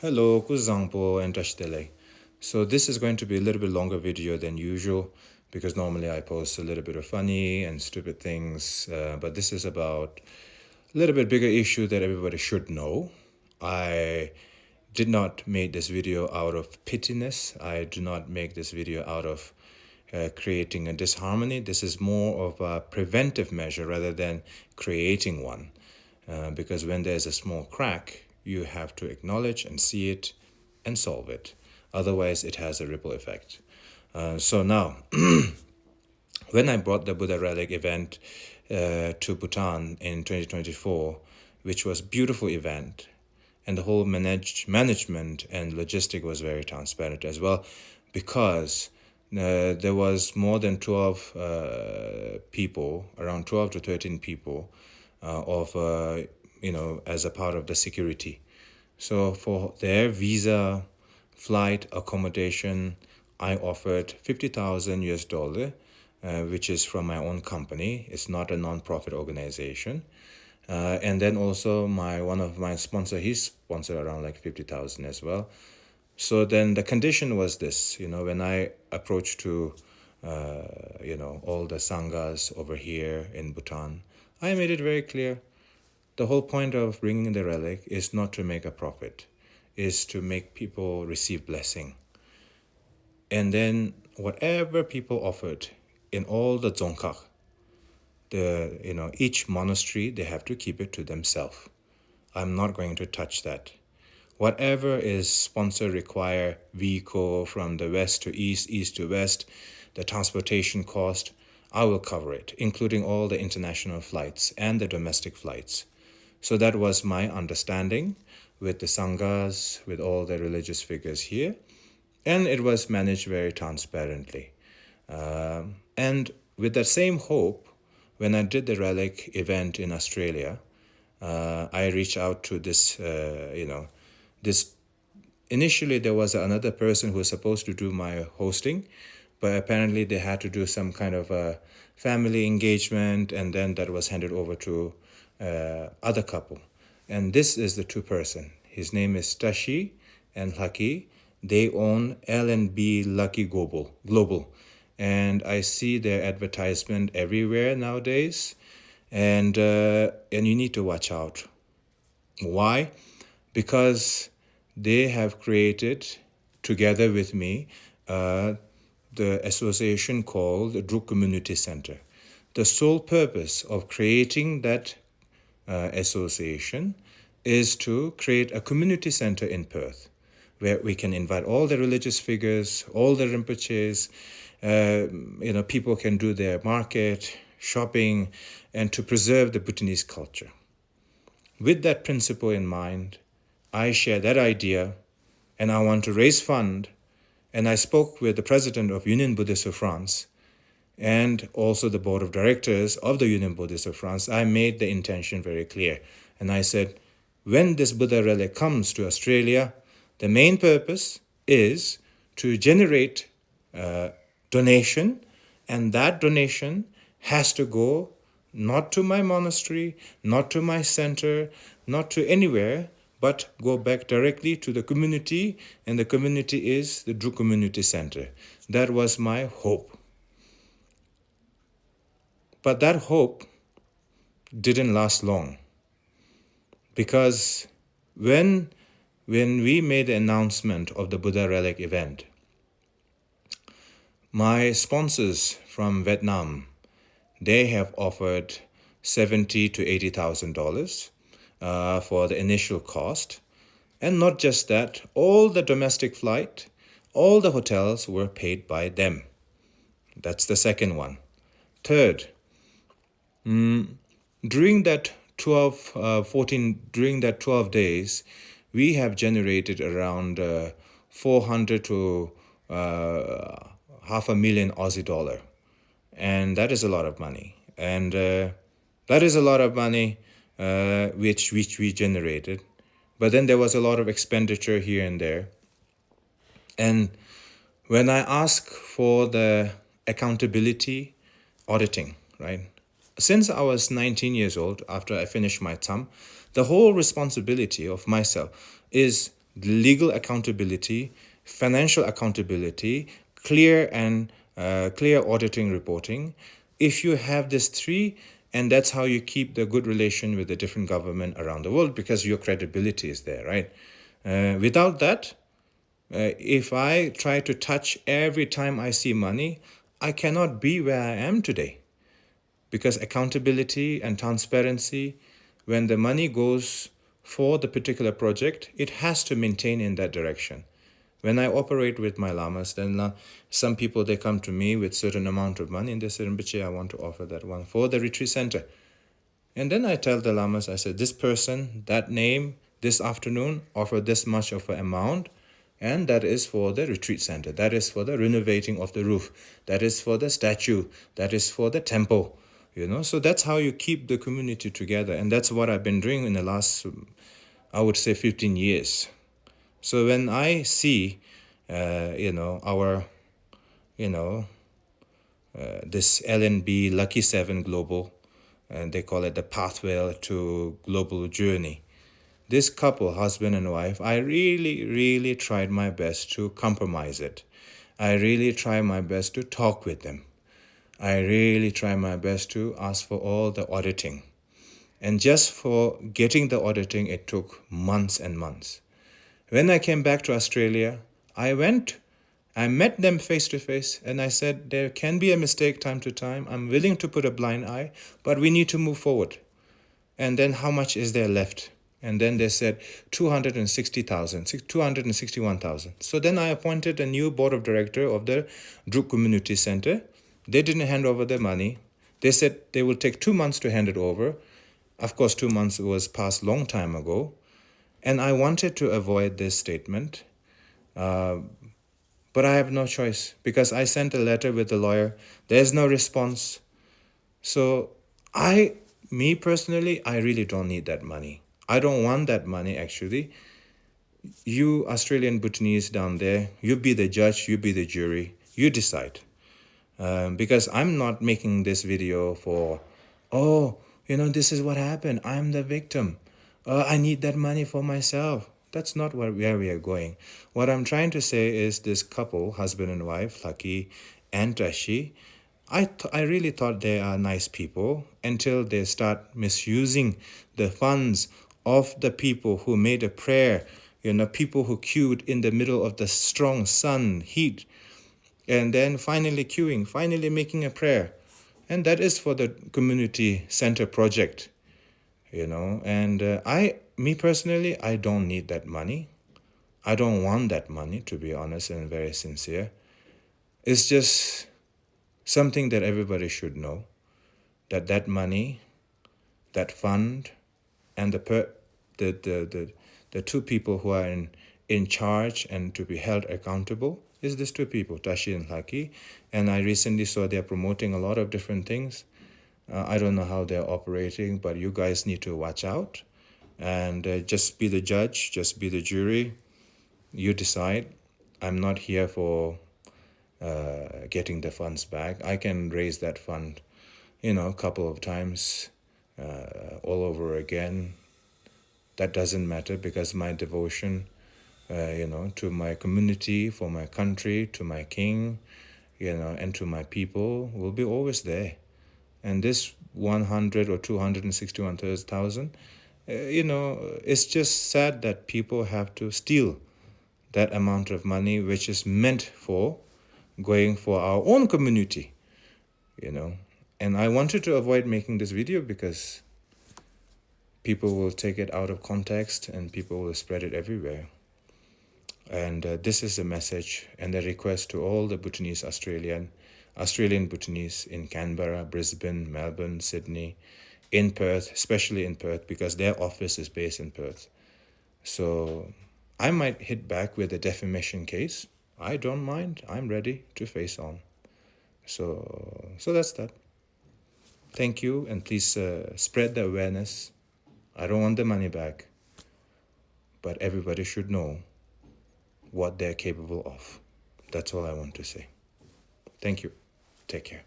Hello, Kuzangpo and Tashdele. So this is going to be a little bit longer video than usual because normally I post a little bit of funny and stupid things, but this is about a little bit bigger issue that everybody should know. I did not make this video out of pittiness. I do not make this video out of creating a disharmony. This is more of a preventive measure rather than creating one. Because when there's a small crack, you have to acknowledge and see it and solve it. Otherwise, it has a ripple effect. So now, when I brought the Buddha Relic event to Bhutan in 2024, which was a beautiful event, and the whole management and logistic was very transparent as well, because there was more than 12 people, around 12 to 13 people as a part of the security. So for their visa, flight, accommodation, I offered 50,000 US dollar, which is from my own company. It's not a non-profit organization. And then also one of my sponsor, he sponsored around like 50,000 as well. So then the condition was this, when I approached to, all the sanghas over here in Bhutan, I made it very clear. The whole point of bringing the relic is not to make a profit, is to make people receive blessing. And then whatever people offered in all the dzongkak, each monastery, they have to keep it to themselves. I'm not going to touch that. Whatever is sponsor require vehicle from the west to east, east to west, the transportation cost, I will cover it, including all the international flights and the domestic flights. So that was my understanding with the sanghas, with all the religious figures here. And it was managed very transparently. And with that same hope, when I did the relic event in Australia, I reached out to this, initially there was another person who was supposed to do my hosting, but apparently they had to do some kind of a family engagement, and then that was handed over to other couple. And this is the two person. His name is Tashi and Lucky. They own L&B Lucky Global. And I see their advertisement everywhere nowadays. And you need to watch out. Why? Because they have created, together with me, the association called the Druk Community Center. The sole purpose of creating that association is to create a community center in Perth where we can invite all the religious figures, all the Rinpoches, people can do their market, shopping, and to preserve the Bhutanese culture. With that principle in mind, I share that idea, and I want to raise fund, and I spoke with the president of Union Buddhist of France and also the board of directors of the Union Buddhist of France. I made the intention very clear, and I said, when this Buddha relic comes to Australia, the main purpose is to generate donation, and that donation has to go not to my monastery, not to my center, not to anywhere, but go back directly to the community, and the community is the Druk Community Center. That was my hope. But that hope didn't last long, because when we made the announcement of the Buddha Relic event, my sponsors from Vietnam, they have offered $70,000 to $80,000 for the initial cost. And not just that, all the domestic flight, all the hotels were paid by them. That's the second one. Third, during that 12 days, we have generated around 400 to $500,000 Aussie dollar. And that is a lot of money. And that is a lot of money which we generated. But then there was a lot of expenditure here and there. And when I ask for the accountability auditing, right? Since I was 19 years old, after I finished my term, the whole responsibility of myself is legal accountability, financial accountability, clear auditing reporting. If you have these three, and that's how you keep the good relation with the different government around the world, because your credibility is there, right? Without that, if I try to touch every time I see money, I cannot be where I am today. Because accountability and transparency, when the money goes for the particular project, it has to maintain in that direction. When I operate with my lamas, then some people, they come to me with certain amount of money and they say, Rinpoche, I want to offer that one for the retreat center. And then I tell the lamas, I said, this person, that name, this afternoon, offer this much of an amount, and that is for the retreat center. That is for the renovating of the roof. That is for the statue. That is for the temple. So that's how you keep the community together. And that's what I've been doing in the last, I would say, 15 years. So when I see, our, this LNB Lucky 7 Global, and they call it the Pathway to Global Journey. This couple, husband and wife, I really, really tried my best to compromise it. I really tried my best to talk with them. I really tried my best to ask for all the auditing. And just for getting the auditing, it took months and months. When I came back to Australia, I met them face to face, and I said, there can be a mistake time to time. I'm willing to put a blind eye, but we need to move forward. And then how much is there left? And then they said 260,000, 261,000. So then I appointed a new board of director of the Druk Community Center. They didn't hand over the money. They said they will take 2 months to hand it over. Of course, 2 months was passed long time ago. And I wanted to avoid this statement. But I have no choice, because I sent a letter with the lawyer. There's no response. So me personally, I really don't need that money. I don't want that money, actually. You Australian Bhutanese down there, you be the judge, you be the jury, you decide. Because I'm not making this video for, this is what happened. I'm the victim. I need that money for myself. That's not where we are going. What I'm trying to say is this couple, husband and wife, Lucky and Tashi, I really thought they are nice people until they start misusing the funds of the people who made a prayer, people who queued in the middle of the strong sun, heat, and then finally queuing, finally making a prayer. And that is for the community center project, and me personally, I don't need that money. I don't want that money, to be honest and very sincere. It's just something that everybody should know, that money, that fund, and the two people who are in charge and to be held accountable is these two people, Tashi and Lucky. And I recently saw they're promoting a lot of different things. I don't know how they're operating, but you guys need to watch out. And just be the judge, just be the jury. You decide. I'm not here for getting the funds back. I can raise that fund, a couple of times all over again. That doesn't matter, because my devotion, to my community, for my country, to my king, and to my people will be always there. And this 100 or 261,000, it's just sad that people have to steal that amount of money, which is meant for going for our own community, And I wanted to avoid making this video because people will take it out of context and people will spread it everywhere. And this is a message and a request to all the Bhutanese Australian Bhutanese in Canberra, Brisbane, Melbourne, Sydney, in Perth, especially in Perth, because their office is based in Perth. So I might hit back with a defamation case. I don't mind. I'm ready to face on. So that's that. Thank you, and please spread the awareness. I don't want the money back, but everybody should know what they're capable of. That's all I want to say. Thank you. Take care.